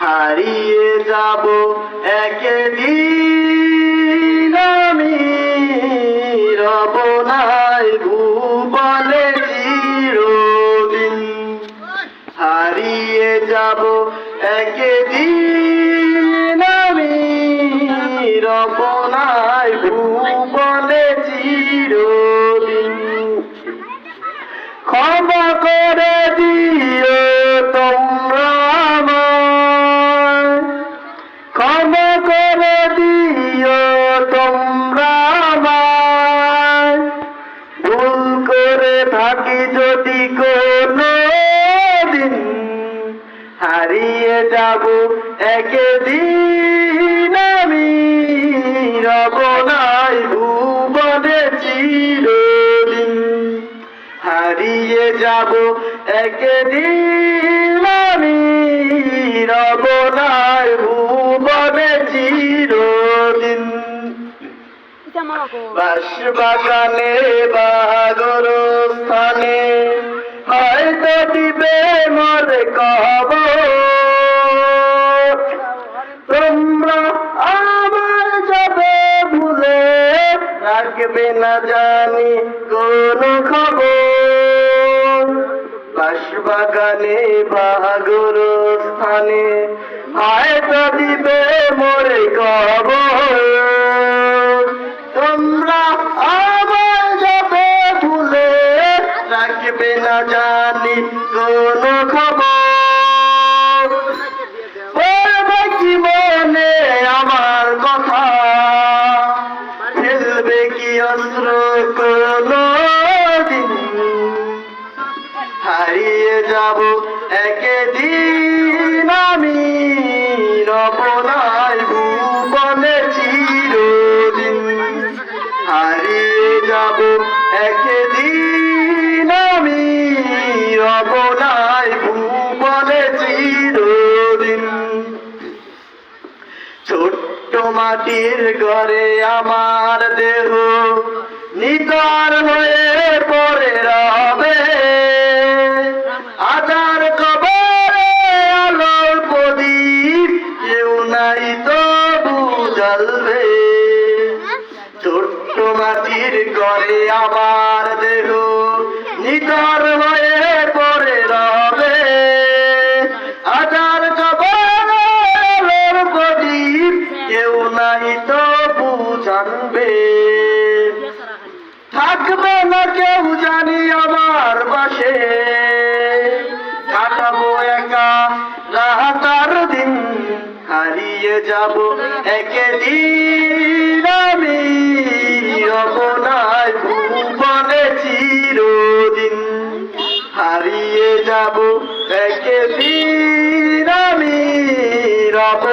হারিয়ে যাব একদিন আমি, রব নাই ভুবনে চিরদিন। হারিয়ে যাব একদিন আমি, রব নাই ভুবনে চিরদিন। ক্ষমা করে দিও তোমরা আমায়, ক্ষমা করে দিও তোমরা আমায়। ভুল করে থাকি যদি কোনো দিন, হারিয়ে যাব একদিন আমি, রব নাই ভুবনে চিরদিন। হারিয়ে যাব একদিন আমি, রব নাই ভুবনে চিরদিন। বাঁশবাগানে বা গোরস্থানে হয়তো দিবে মরে কবর। তোমরা আমার যাবে ভুলে, রাখবে না জানি কোনো খবর। বাঁশবাগানে বা গোরস্থানে হয়তো দিবে মরে কবর। তোমরা আমার যাবে ভুলে, রাখবে না জানি কোনো খবর। পড়বে কি মনে আমার কথা, ফেলবে কি অস্ত্র কোনো দিন। হারিয়ে যাব একদিন আমি, রব নাই ভুবনে চিরদিন। হারিয়ে যাব একদিন আমি, রব নাই ভুবনে চিরদিন। ছোট্ট মাটির ঘরে আমার দেহ নিথর হয়ে পড়ে রবে। আধার কবরে আলোর প্রদীপ কেউ নাই তবু জ্বলবে। ছোট্ট মাটির ঘরে আমার দেহ নিথর হয়ে পড়ে রবে। আধার কবরে আলোর প্রদীপ কেউ নাই তবু জানবে। থাকবে না কেউ জানি আমার পাশে, কাটাবো একা রাতার দিন। হারিয়ে যাব একদিন আমি, রব নাই ভুবনে চিরদিন। হারিয়ে যাব একদিন আমি, রব